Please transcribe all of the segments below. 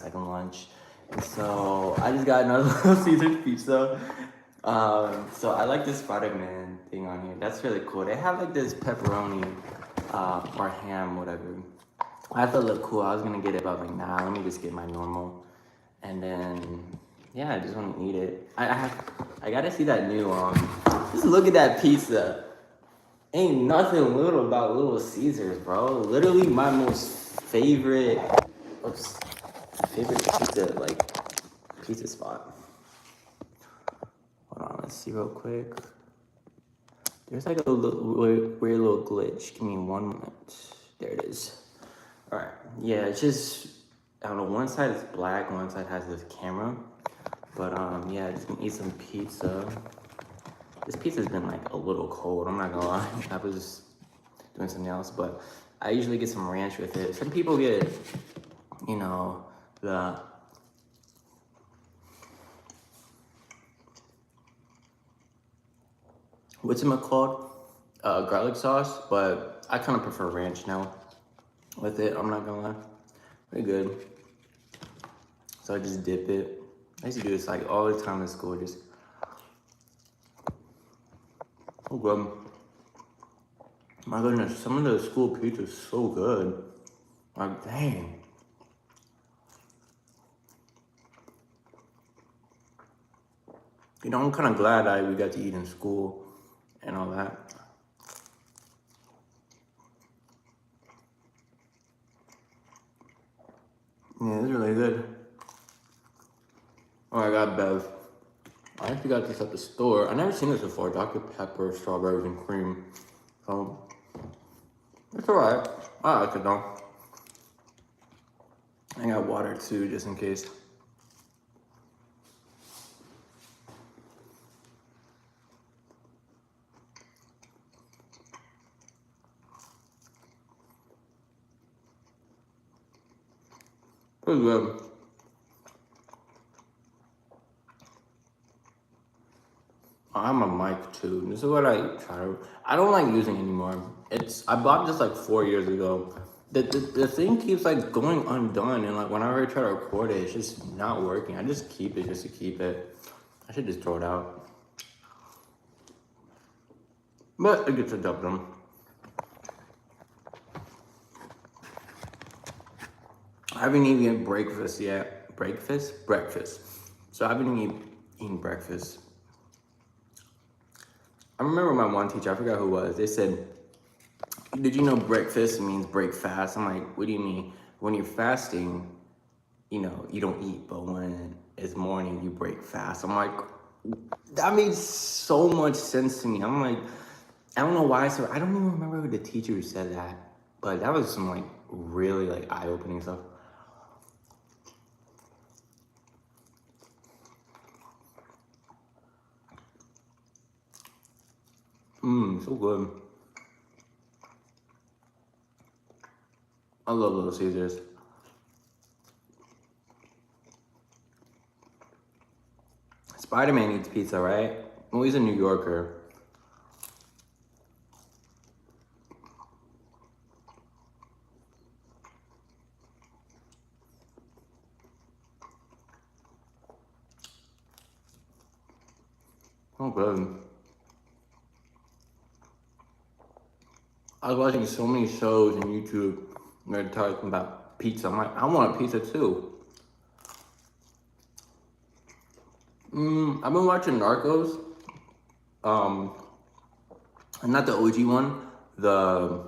second lunch. And so I just got another Little Caesars pizza. So I like this Spider-Man thing on here. That's really cool. They have like this pepperoni or ham, whatever. I thought it looked cool. I was gonna get it, but I was like, nah, let me just get my normal. And then yeah, I just want to eat it. I gotta see that new Just look at that pizza. Ain't nothing little about Little Caesars, bro. Literally my most oops, favorite pizza spot. Hold on, let's see real quick. There's like a little weird little glitch. Give me 1 moment. There it is. All right. Yeah, it's just I don't know. One side is black, one side has this camera. But yeah, just gonna eat some pizza. This pizza's been like a little cold. I'm not gonna lie. I was doing something else, but I usually get some ranch with it. Some people get, you know, the what's it called? Garlic sauce, but I kind of prefer ranch now with it. I'm not gonna lie, pretty good. So I just dip it. I used to do this like all the time in school. Just oh good. My goodness, some of the school pizza is so good. Like dang. You know, I'm kind of glad we got to eat in school and all that. Yeah, it's really good. Oh, I got Bev. I actually got this at the store. I never seen this before. Dr. Pepper, strawberries, and cream. So, it's alright. I like it though. I got water too, just in case. Pretty good. I'm a mic too. This is what I don't like using anymore. I bought this like 4 years ago. The thing keeps like going undone, and like whenever I try to record it, it's just not working. I just keep it just to keep it. I should just throw it out. But it gets a job done. I haven't eaten breakfast yet. Breakfast. So I haven't eaten breakfast. I remember my one teacher, I forgot who it was, they said, did you know breakfast means break fast? I'm like, what do you mean? When you're fasting, you know, you don't eat, but when it's morning, you break fast. I'm like, that made so much sense to me. I'm like, I don't know why, so I don't even remember who the teacher who said that, but that was some like really like eye-opening stuff. So good. I love Little Caesars. Spider-Man eats pizza, right? Well, he's a New Yorker. Oh, good. I was watching so many shows on YouTube where they're talking about pizza. I'm like, I want a pizza too. I've been watching Narcos. Not the OG one. The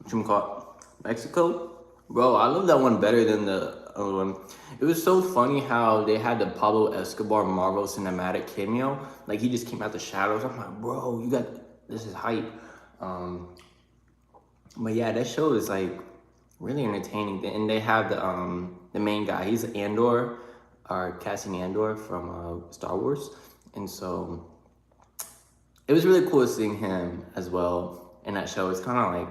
whatchamacallit, Mexico. Bro, I love that one better than the other one. It was so funny how they had the Pablo Escobar Marvel cinematic cameo. Like he just came out the shadows. I'm like, bro, this is hype. But yeah, that show is like really entertaining. And they have the main guy. He's Andor, or Cassian Andor from Star Wars. And so it was really cool seeing him as well in that show. It's kind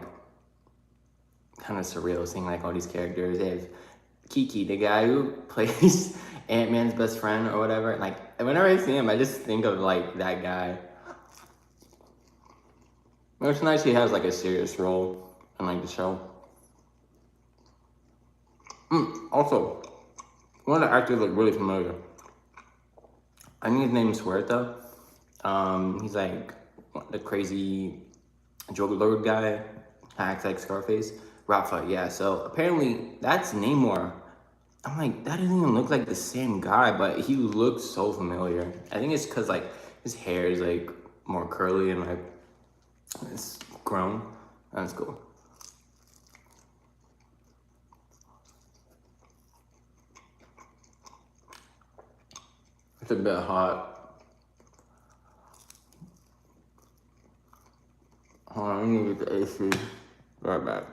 of surreal seeing like all these characters. They have Kiki, the guy who plays Ant-Man's best friend or whatever. Like whenever I see him, I just think of like that guy. It's nice he has like a serious role in like the show. Also, One of the actors look really familiar. I think his name is Huerta. He's like the crazy Joker Lord guy, acts like Scarface. Rafa, yeah. So apparently that's Namor. I'm like, that doesn't even look like the same guy, but he looks so familiar. I think it's because like his hair is like more curly and like it's grown. That's cool. It's a bit hot. Hold on, let me get the AC. Right back.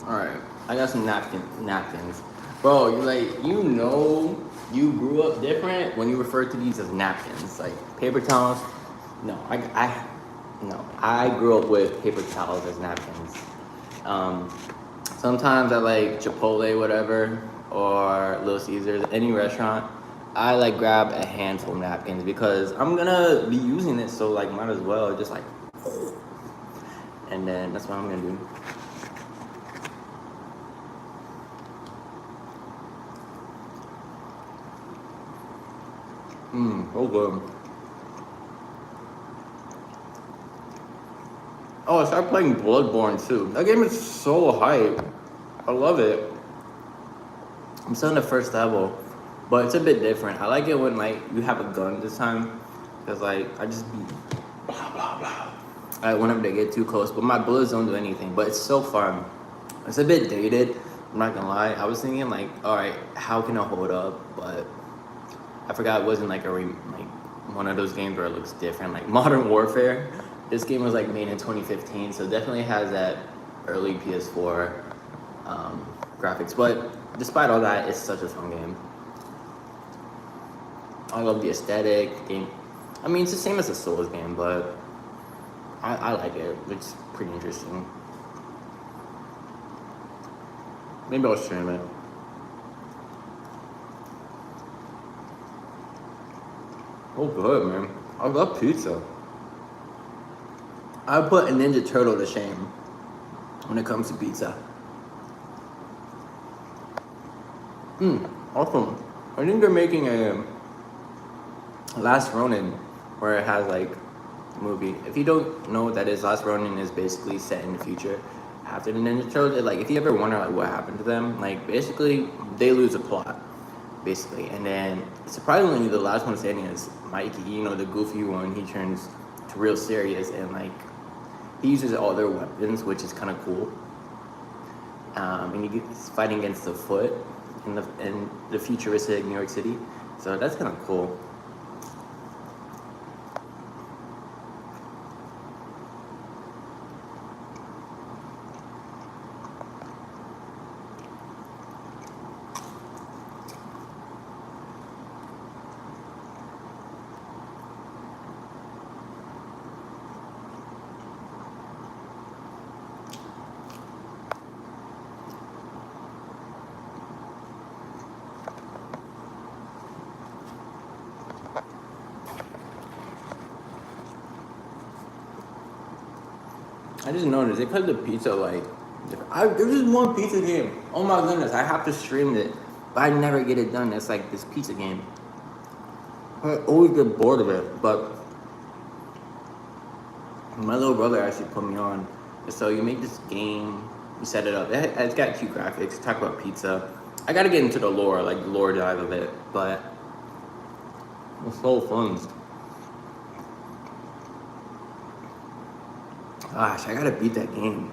All right, I got some napkins. Bro, you grew up different when you refer to these as napkins, like paper towels. No, no, I grew up with paper towels as napkins. Um, Sometimes I like Chipotle, whatever, or Little Caesars, any restaurant. I like grab a handful of napkins because I'm gonna be using it, so like might as well just like, and then that's what I'm gonna do. So good. Oh, I started playing Bloodborne too. That game is so hype. I love it. I'm still in the first level, but it's a bit different. I like it when like you have a gun this time, cause like I just be blah blah blah. Whenever they get too close, but my bullets don't do anything. But it's so fun. It's a bit dated. I'm not gonna lie. I was thinking like, all right, how can I hold up? But I forgot it wasn't like like one of those games where it looks different, like Modern Warfare. This game was like made in 2015, so definitely has that early PS4 graphics. But despite all that, it's such a fun game. I love the aesthetic game. I mean, it's the same as a Souls game, but I like it. It's pretty interesting. Maybe I'll stream it. Oh, good, man. I love pizza. I put a Ninja Turtle to shame when it comes to pizza. Awesome. I think they're making a Last Ronin where it has like a movie. If you don't know what that is, Last Ronin is basically set in the future after the Ninja Turtles. Like if you ever wonder like what happened to them, like basically they lose a plot, basically, and then surprisingly the last one standing is Mikey. You know, the goofy one. He turns to real serious and like he uses all their weapons, which is kind of cool. And he's fighting against the Foot in the futuristic New York City. So that's kind of cool. I just noticed they put the pizza like there's just one pizza game. Oh my goodness, I have to stream it, but I never get it done. It's like this pizza game. I always get bored of it, but my little brother actually put me on. So you make this game, you set it up. It's got cute graphics. Talk about pizza. I gotta get into the lore, like the lore dive of it, but it's so fun. Gosh, I gotta beat that game.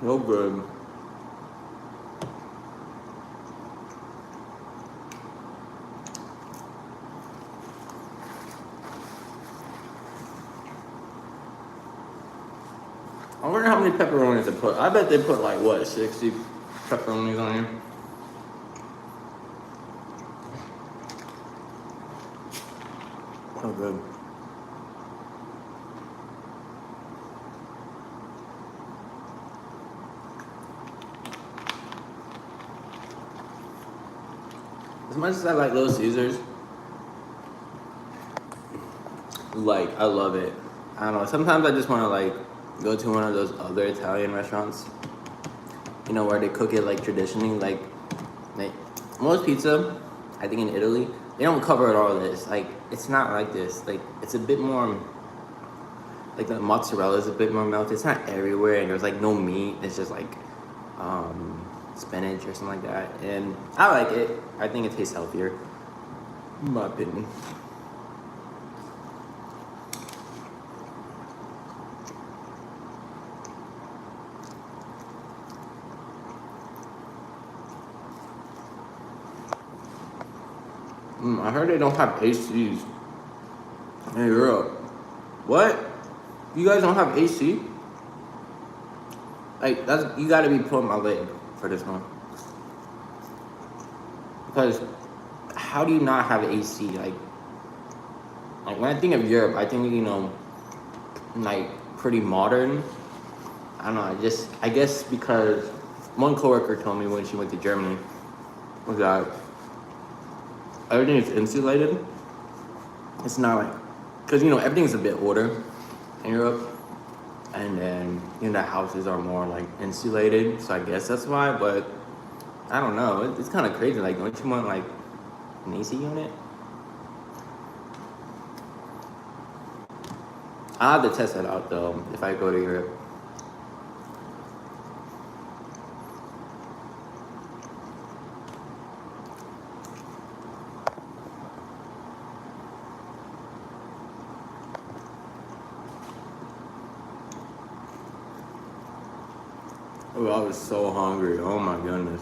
So good. I wonder how many pepperonis they put. I bet they put like what, 60 pepperonis on here. So good. As much as I like Little Caesars, like I love it. I don't know. Sometimes I just want to like go to one of those other Italian restaurants, you know, where they cook it like traditionally. Like most pizza, I think in Italy, they don't cover it all this. Like it's not like this. Like it's a bit more. Like the mozzarella is a bit more melted. It's not everywhere, and there's like no meat. It's just like spinach or something like that. And I like it. I think it tastes healthier, in my opinion. I heard they don't have ACs in Europe. What? You guys don't have AC? Like that's you gotta be pulling my leg for this one. Because how do you not have AC? Like when I think of Europe, I think, you know, like pretty modern. I don't know, I guess because one coworker told me when she went to Germany was that everything is insulated. It's not like, because, you know, everything's a bit older in Europe, and then, you know, the houses are more like insulated, so I guess that's why. But I don't know, it's kind of crazy. Like, don't you want like an AC unit? I'll have to test that out though if I go to Europe. Oh, I was so hungry. Oh my goodness.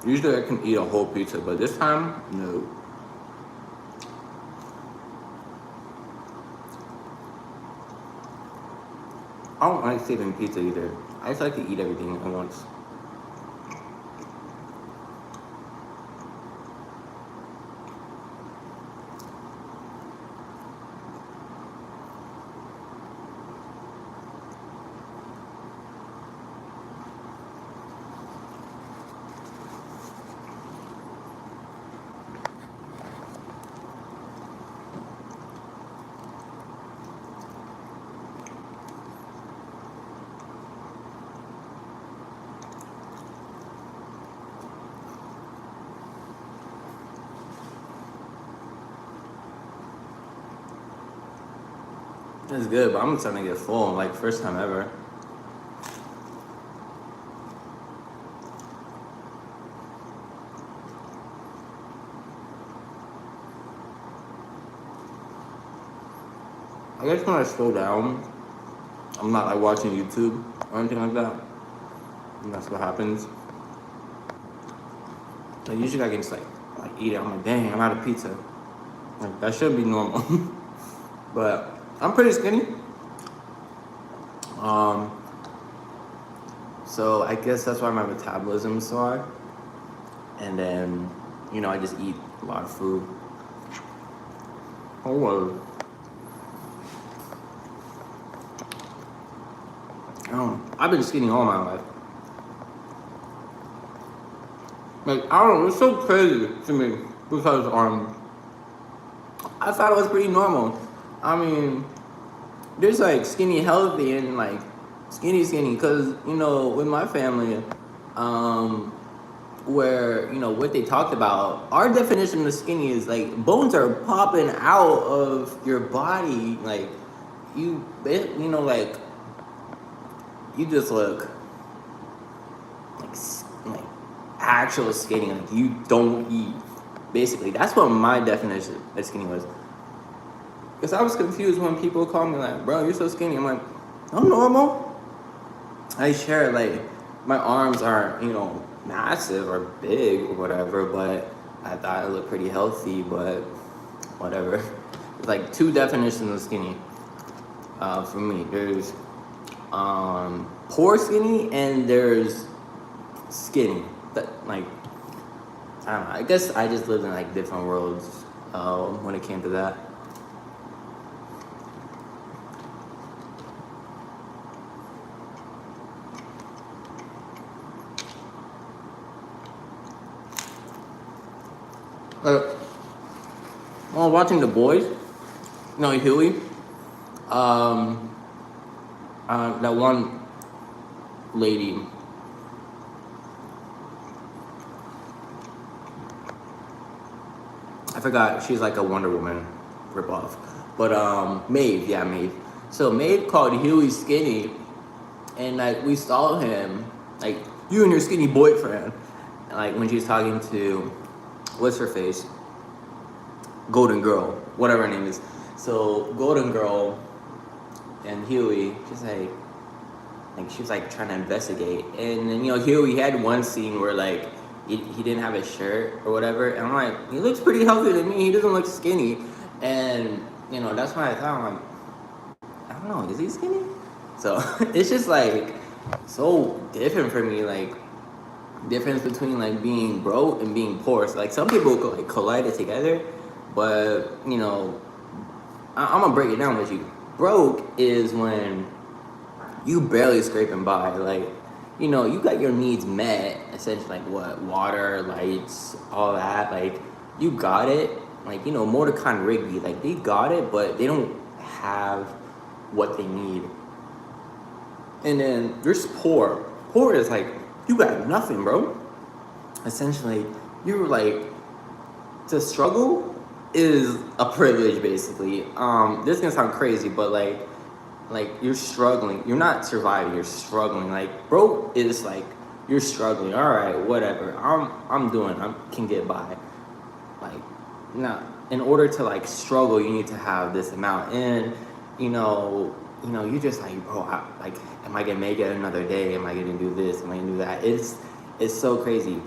Usually I can eat a whole pizza, but this time, no. I don't like saving pizza either. I just like to eat everything at once. It's good, but I'm starting to get full, like first time ever. I guess when I slow down, I'm not like watching YouTube or anything like that. And that's what happens. Like usually I can just like eat it. I'm like, dang, I'm out of pizza. Like that should be normal. But I'm pretty skinny. So I guess that's why my metabolism is so high. And then, you know, I just eat a lot of food. Oh well. I've been skinny all my life. Like I don't know, it's so crazy to me because I thought it was pretty normal. I mean, there's like skinny healthy and like skinny because, you know, with my family, where, you know, what they talked about, our definition of skinny is like bones are popping out of your body, like you know, like you just look like actual skinny, like you don't eat. Basically, that's what my definition of skinny was. Because I was confused when people call me like, bro, you're so skinny. I'm like, I'm normal. I share like my arms aren't, you know, massive or big or whatever, but I thought I looked pretty healthy, but whatever. It's like two definitions of skinny for me. There's poor skinny and there's skinny. That like I don't know. I guess I just lived in like different worlds when it came to that. While watching The Boys, you know Huey, that one lady. I forgot. She's like a Wonder Woman ripoff, but Maeve, yeah, Maeve. So Maeve called Huey skinny, and like we saw him, like you and your skinny boyfriend, like when she was talking to what's her face, Golden Girl, whatever her name is. So Golden Girl and Huey, just like she was like trying to investigate, and then you know Huey had one scene where like he didn't have a shirt or whatever, and I'm like, he looks pretty healthy to me. He doesn't look skinny, and you know that's why I thought I'm like, I don't know, is he skinny? So it's just like so different for me, like difference between like being broke and being poor. So like some people like collide it together, but you know, I'm gonna break it down with you. Broke is when you barely scraping by, like you know, you got your needs met, essentially like what, water, lights, all that, like you got it. Like, you know, Mordecai and Rigby, like they got it, but they don't have what they need. And then there's poor. Poor is like, you got nothing, bro. Essentially, you're like, to struggle is a privilege, basically. This is gonna sound crazy, but like you're struggling. You're not surviving. You're struggling. Like broke is like you're struggling. All right, whatever. I'm doing. I can get by. Like, now, in order to like struggle, you need to have this amount. And you're just like, bro, like, am I gonna make it another day? Am I gonna do this? Am I gonna do that? It's so crazy.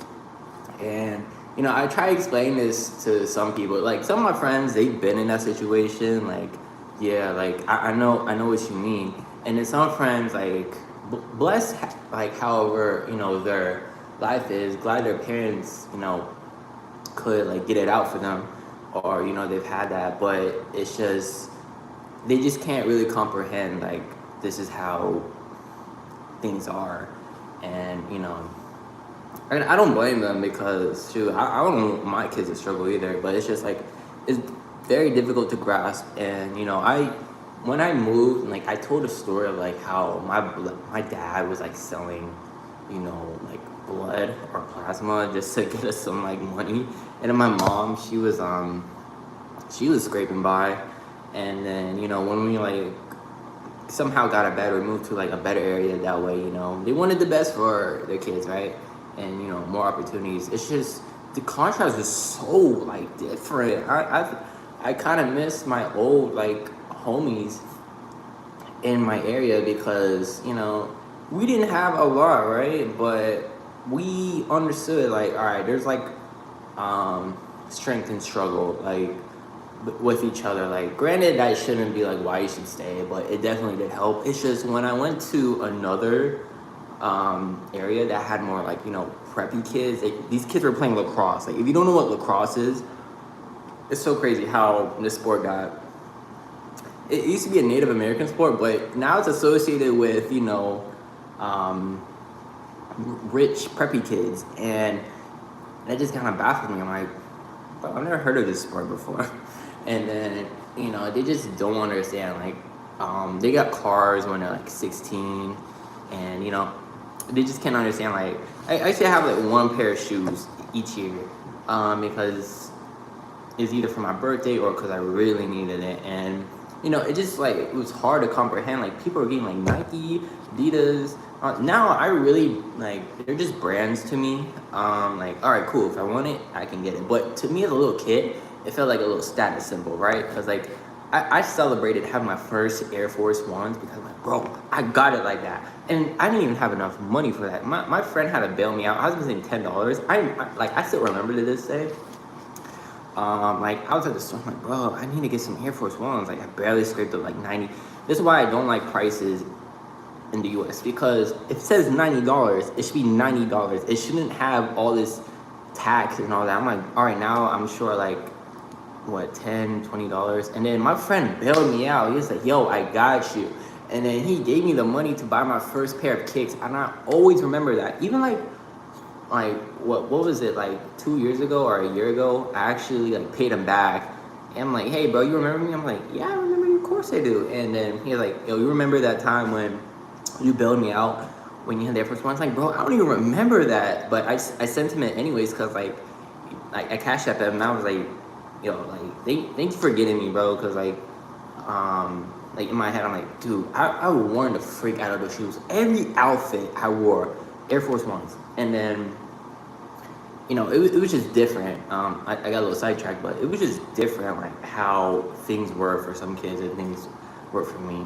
And you know, I try to explain this to some people. Like some of my friends, they've been in that situation. Like, yeah, like I know what you mean. And then some friends, like, blessed, like however you know their life is, glad their parents, you know, could like get it out for them, or you know they've had that. But it's just they just can't really comprehend like this is how things are, and you know. And I don't blame them because shoot, I don't want my kids to struggle either. But it's just like it's very difficult to grasp. And you know, when I moved, like I told a story of like how my dad was like selling, you know, like blood or plasma just to get us some like money. And then my mom, she was scraping by. And then you know when we like somehow got a better, we moved to like a better area that way. You know, they wanted the best for their kids, right? And you know more opportunities. It's just the contrast is so like different. I kind of miss my old like homies in my area because you know we didn't have a lot, right? But we understood like all right, there's like strength and struggle like with each other. Like granted, that shouldn't be like why you should stay, but it definitely did help. It's just when I went to another area that had more like you know preppy kids. These kids were playing lacrosse. Like if you don't know what lacrosse is, it's so crazy how this sport got. It used to be a Native American sport, but now it's associated with you know rich preppy kids, and that just kind of baffled me. I'm like, bro, I've never heard of this sport before. And then you know they just don't understand. Like they got cars when they're like 16, and you know they just can't understand. Like I should have like one pair of shoes each year because it's either for my birthday or because I really needed it. And you know it just like it was hard to comprehend. Like people are getting like Nike, Adidas. Now I really like they're just brands to me. Like all right, cool. If I want it, I can get it. But to me as a little kid, it felt like a little status symbol, right? Because like I celebrated having my first Air Force Ones because I'm like, bro, I got it like that. And I didn't even have enough money for that. My friend had to bail me out. I was missing $10. I still remember to this day. Like I was at the store, I'm like, bro, I need to get some Air Force Ones. Like I barely scraped up like 90. This is why I don't like prices in the US, because if it says $90, it should be $90. It shouldn't have all this tax and all that. I'm like, all right, now I'm sure like what, $10, $20. And then my friend bailed me out. He was like, yo, I got you. And then he gave me the money to buy my first pair of kicks. And I always remember that. Even like what was it, like 2 years ago or a year ago, I actually like paid him back. And I'm like, hey bro, you remember me? I'm like, yeah, I remember you, of course I do. And then he's like, yo, you remember that time when you bailed me out when you had the Air Force One? I was like, bro, I don't even remember that. But I sent him it anyways, because like I cashed up him and I was like, yo, like thank you for getting me, bro, because like in my head I'm like, dude, I would worn the freak out of those shoes. Every outfit I wore Air Force Ones. And then it was just different. I got a little sidetracked, but it was just different, like how things were for some kids and things were for me.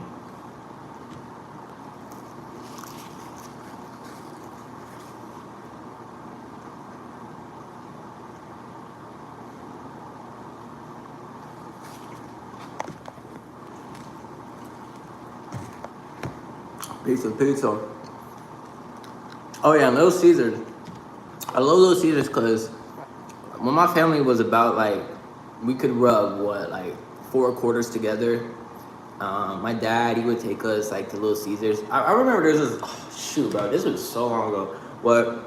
Pizza. Oh yeah, Little Caesars. I love Little Caesars because when my family was about like, we could rub like 4 quarters together. My dad, he would take us like to Little Caesars. I remember there's this, shoot bro, this was so long ago. But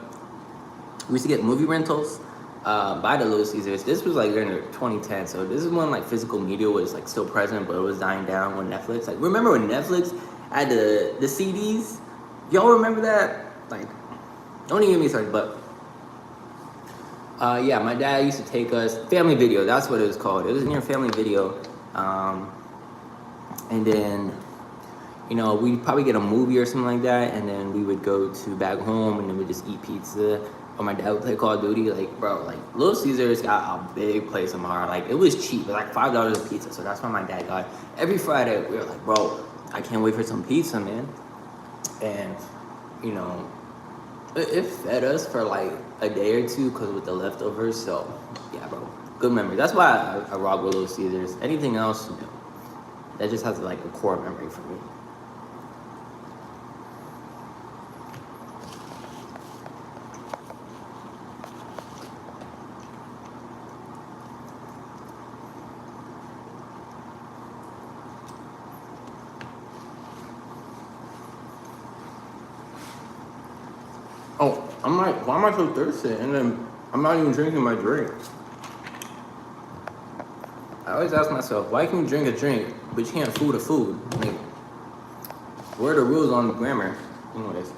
we used to get movie rentals by the Little Caesars. This was like during 2010, so this is when like physical media was like still present, but it was dying down when Netflix. Like remember when Netflix had the CDs? Y'all remember that? Like, don't even get me started, but yeah, my dad used to take us Family Video. That's what it was called. It was near Family Video, and then we'd probably get a movie or something like that, and then we would go to back home, and then we'd just eat pizza. Or my dad would play Call of Duty. Like, bro, like Little Caesars got a big place in my heart. Like, it was cheap. It was like $5 a pizza. So that's why my dad got it. Every Friday, we were like, bro, I can't wait for some pizza, man. And it fed us for like a day or two because with the leftovers. So yeah, bro, good memory. That's why I rock with Little Caesars. Anything else, that just has like a core memory for me. Oh, I'm like, why am I so thirsty? And then I'm not even drinking my drink. I always ask myself, why can you drink a drink, but you can't food a food? Like, where are the rules on grammar? Anyways.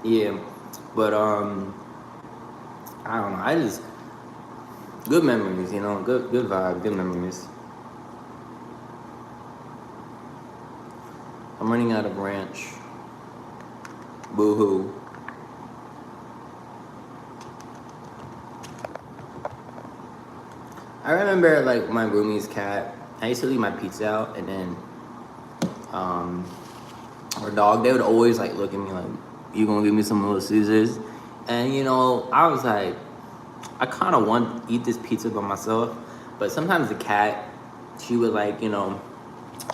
Yeah, but I don't know. I just good memories, good vibe, good memories. I'm running out of ranch. Boo hoo. I remember like my roomie's cat. I used to leave my pizza out, and then our dog, they would always like look at me like, you gonna give me some Little Caesars? And I was like, I kind of want to eat this pizza by myself, but sometimes the cat, she would like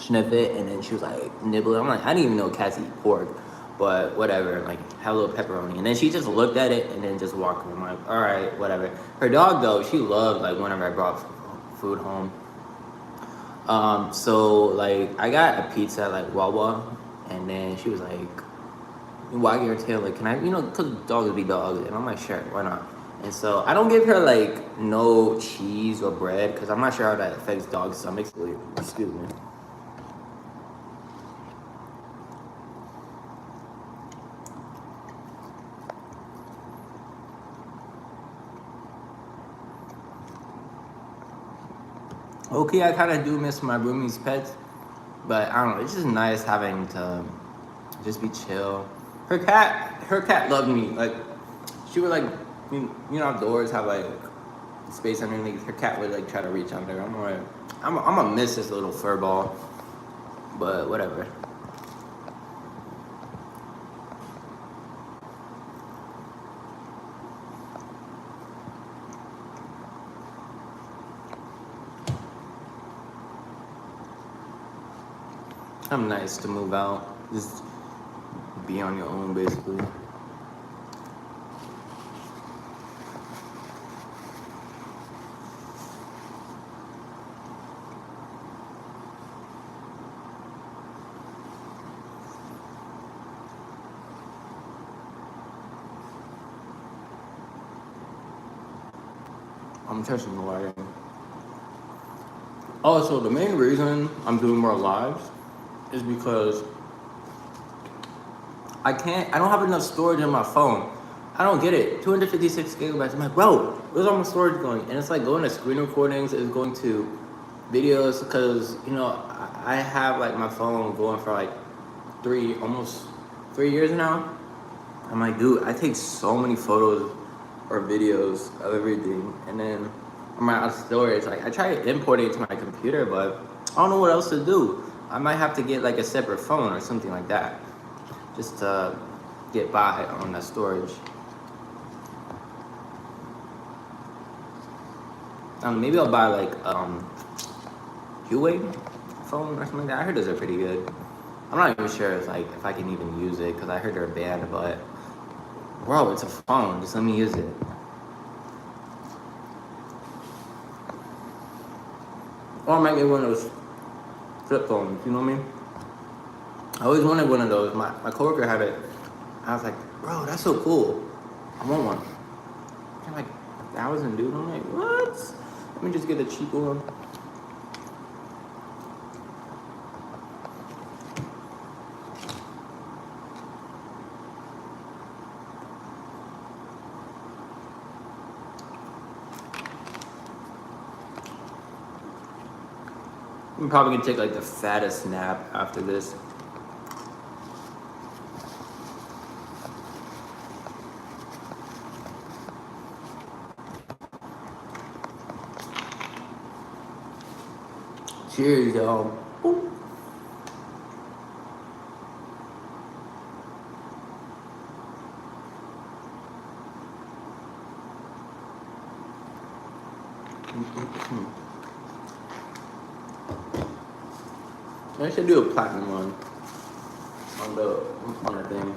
sniff it, and then she was like nibble it. I'm like, I didn't even know cats eat pork, but whatever, like have a little pepperoni. And then she just looked at it and then just walked away. I'm like, all right, whatever. Her dog though, she loved like whenever I brought food home. So like I got a pizza at like Wawa, and then she was like wagging her tail like, can I, because dogs be dogs. And I'm like, sure, why not? And so I don't give her like no cheese or bread because I'm not sure how that affects dog stomachs. Excuse me. Okay, I kind of do miss my roomie's pets. But I don't know, it's just nice having to just be chill. Her cat loved me. Like, she would like, outdoors have like space underneath. Her cat would like try to reach under. I'm gonna miss this little fur ball, but whatever. I'm nice to move out. Just be on your own, basically. I'm testing the lighting. Also, the main reason I'm doing more lives is because I don't have enough storage in my phone. I don't get it. 256 gigabytes. I'm like, bro, where's all my storage going? And it's like going to screen recordings, it's going to videos, because, I have like my phone going for like almost 3 years now. I'm like, dude, I take so many photos or videos of everything, and then I'm out of storage. Like, I try to import it into my computer, but I don't know what else to do. I might have to get like a separate phone or something like that, just to get by on that storage. Maybe I'll buy like Huawei phone or something like that. I heard those are pretty good. I'm not even sure if I can even use it, because I heard they're banned, but bro, it's a phone. Just let me use it. Or I might get one of those flip phones, you know what I mean? I always wanted one of those. My coworker had it. I was like, bro, that's so cool. I want one. They're like 1,000, dude. I'm like, what? Let me just get a cheaper one. I'm probably gonna take like the fattest nap after this. Cheers, y'all. Boop. I should do a platinum one on the thing.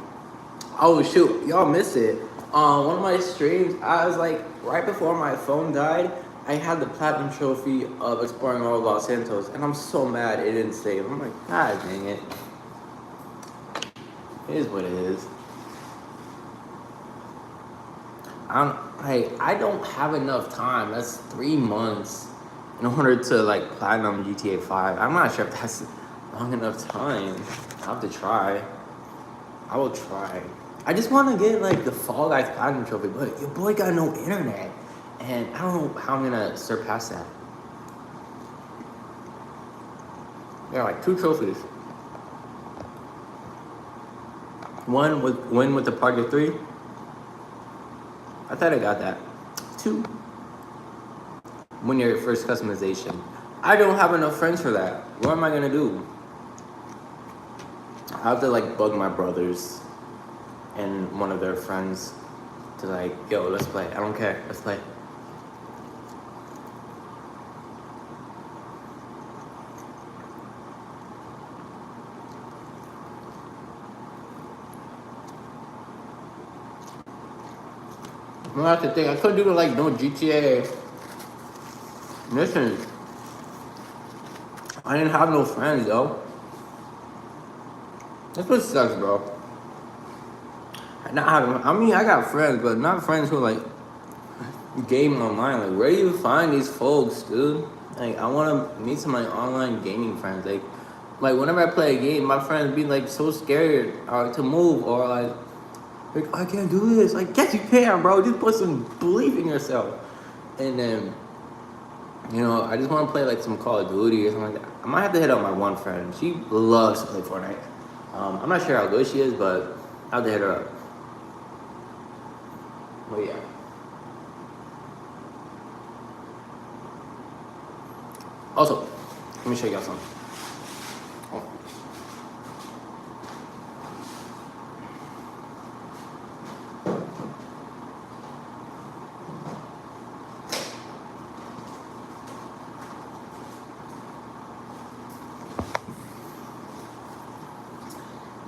Oh shoot, y'all missed it. One of my streams, I was like, right before my phone died, I had the platinum trophy of exploring all of Los Santos, and I'm so mad it didn't save. I'm like, god dang it. It is what it is. I don't have enough time. That's 3 months in order to like platinum GTA 5. I'm not sure if that's long enough time. I'll have to try. I will try. I just want to get like the Fall Guys platinum trophy, but your boy got no internet, and I don't know how I'm gonna surpass that. There are like 2 trophies. One with the Party of 3. I thought I got that. 2. Win your first customization. I don't have enough friends for that. What am I gonna do? I have to like bug my brothers and one of their friends to like, yo, let's play. I don't care. Let's play. That's the thing. I couldn't do like no GTA missions. I didn't have no friends, though. That's what sucks, bro. I got friends, but not friends who like game online. Like, where do you find these folks, dude? Like, I want to meet some like online gaming friends. Like whenever I play a game, my friends be like so scared to move, or like I can't do this. Like, yes, you can, bro. Just put some belief in yourself. And then, I just want to play like some Call of Duty or something like that. might have to hit up my one friend. She loves to play Fortnite. I'm not sure how good she is, but I'll have to hit her up. But yeah. Also, let me show you guys something. Oh.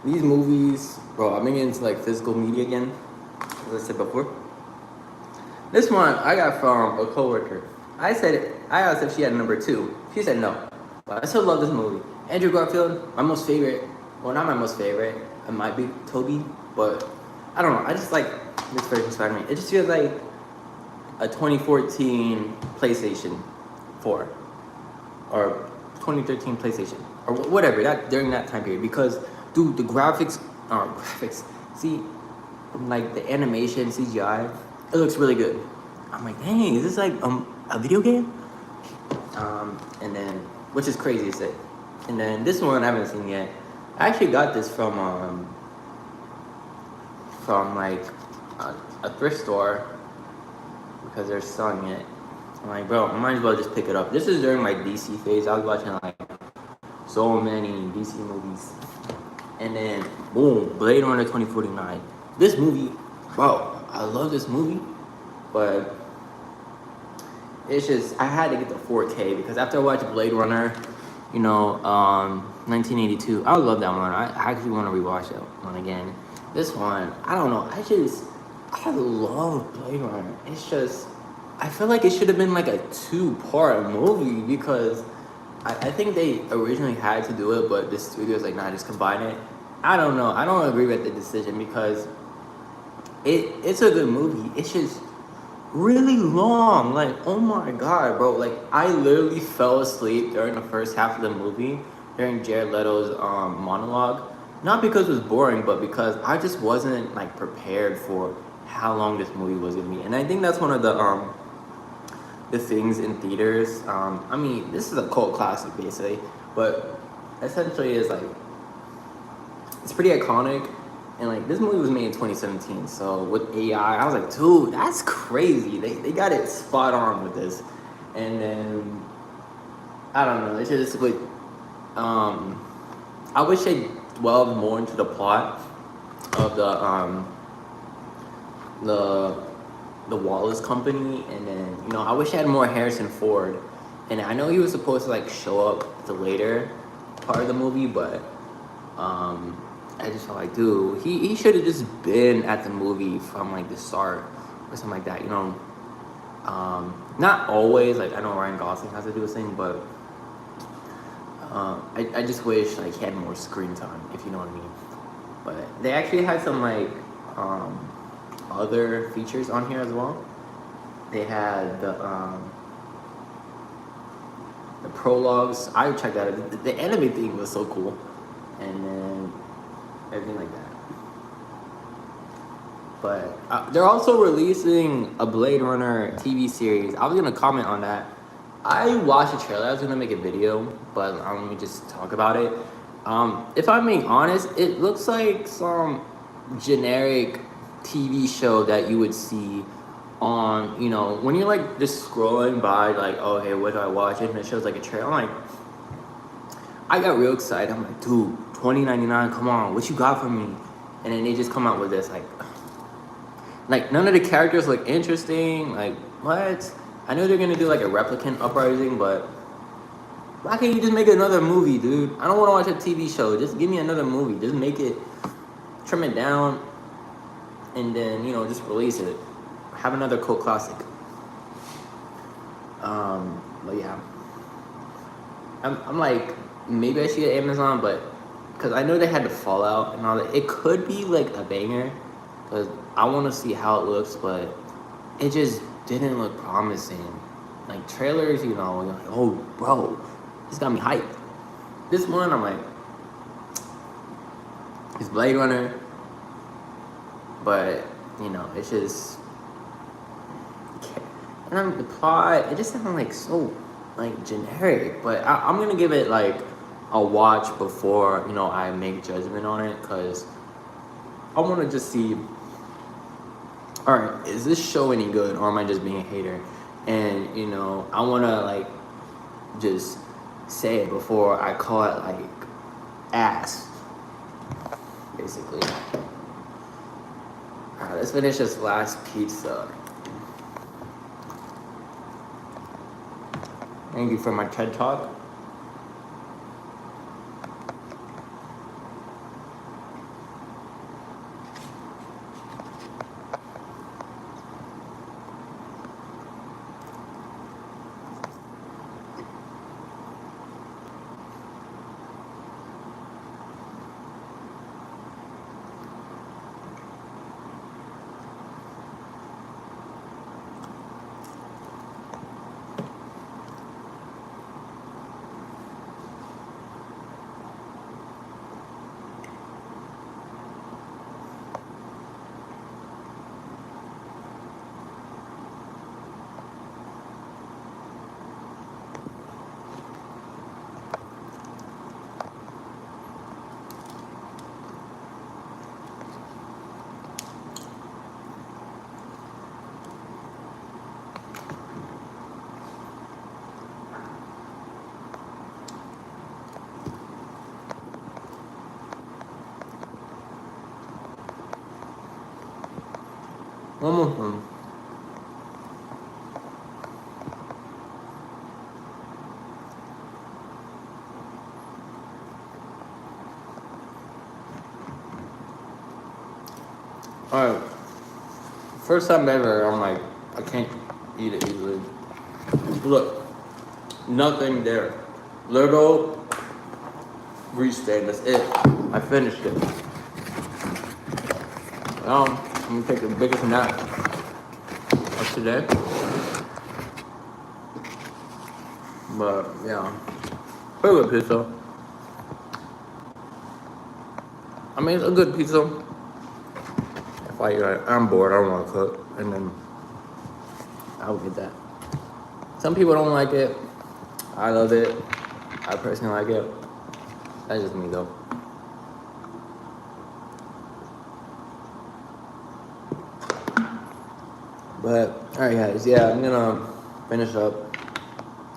These movies, bro, I'm getting into like physical media again, as I said before. This one I got from a coworker. I asked if she had number 2. She said no, but I still love this movie. Andrew Garfield, my most favorite. Well, not my most favorite. It might be Toby, but I don't know. I just like this version of Spider-Man. It just feels like a 2014 PlayStation 4 or 2013 PlayStation or whatever that during that time period. Because dude, the graphics, see, like the animation CGI, it looks really good. I'm like, dang, is this like a video game? And then, which is crazy to say. And then this one I haven't seen yet. I actually got this from like a thrift store because they're selling it. I'm like, bro, I might as well just pick it up. This is during my DC phase. I was watching like so many DC movies. And then, boom, Blade Runner 2049. This movie, bro, I love this movie, but it's just, I had to get the 4K because after I watched Blade Runner, 1982, I love that one. I actually want to rewatch that one again. This one, I don't know, I love Blade Runner. It's just, I feel like it should have been like a 2-part movie because I think they originally had to do it, but the studio's like, nah, just combine it. I don't know. I don't agree with the decision because it's a good movie. It's just really long. Like, oh my god, bro. Like, I literally fell asleep during the first half of the movie during Jared Leto's monologue. Not because it was boring, but because I just wasn't like prepared for how long this movie was gonna be. And I think that's one of the things in theaters. I mean, this is a cult classic basically, but essentially it's like it's pretty iconic. And like this movie was made in 2017, so with AI, I was like, dude, that's crazy. They got it spot on with this. And then I don't know, it's just like I wish they dwelled more into the plot of the Wallace Company, and then I wish I had more Harrison Ford. And I know he was supposed to like show up the later part of the movie, but I just felt like, dude, he should have just been at the movie from like the start or something like that, not always, like I know Ryan Gosling has to do his thing, but I just wish like he had more screen time, if you know what I mean. But they actually had some like other features on here as well. They had the prologues. I checked that out. The anime thing was so cool, and then everything like that. But they're also releasing a Blade Runner TV series. I was gonna comment on that. I watched the trailer. I was gonna make a video, but let me just talk about it. If I'm being honest, it looks like some generic TV show that you would see on, when you're like just scrolling by, like, oh hey, what do I watch? And it shows like a trailer. I'm like, I got real excited. I'm like, dude, $20.99, come on, what you got for me? And then they just come out with this like none of the characters look interesting. Like, what? I know they're gonna do like a Replicant Uprising, but why can't you just make another movie, dude? I don't want to watch a TV show. Just give me another movie. Just make it, trim it down, and then just release it. Have another cult classic. But yeah, I'm like, maybe I should get Amazon, but because I know they had the Fallout and all that, it could be like a banger. Because I want to see how it looks, but it just didn't look promising. Like trailers, you're like, oh bro, this got me hyped. This one, I'm like, it's Blade Runner, but it's just, and the plot, it just sounded like so like generic, but I'm gonna give it like a watch before I make judgment on it, because I want to just see, all right, is this show any good, or am I just being a hater? And I want to like just say it before I call it like ass, basically. All right, let's finish this last pizza. Thank you for my TED Talk. One more thing. Alright. First time ever, I'm like, I can't eat it easily. Look, nothing there. Little grease stain, that's it. I finished it. Now, I'm gonna take the biggest nap of today. But, yeah. Pretty good pizza. I mean, it's a good pizza. If I'm bored, I don't want to cook, and then I'll get that. Some people don't like it. I love it. I personally like it. That's just me, though. But, alright guys, yeah, I'm gonna finish up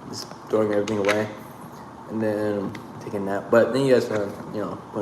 just throwing everything away and then take a nap. But then you guys can, put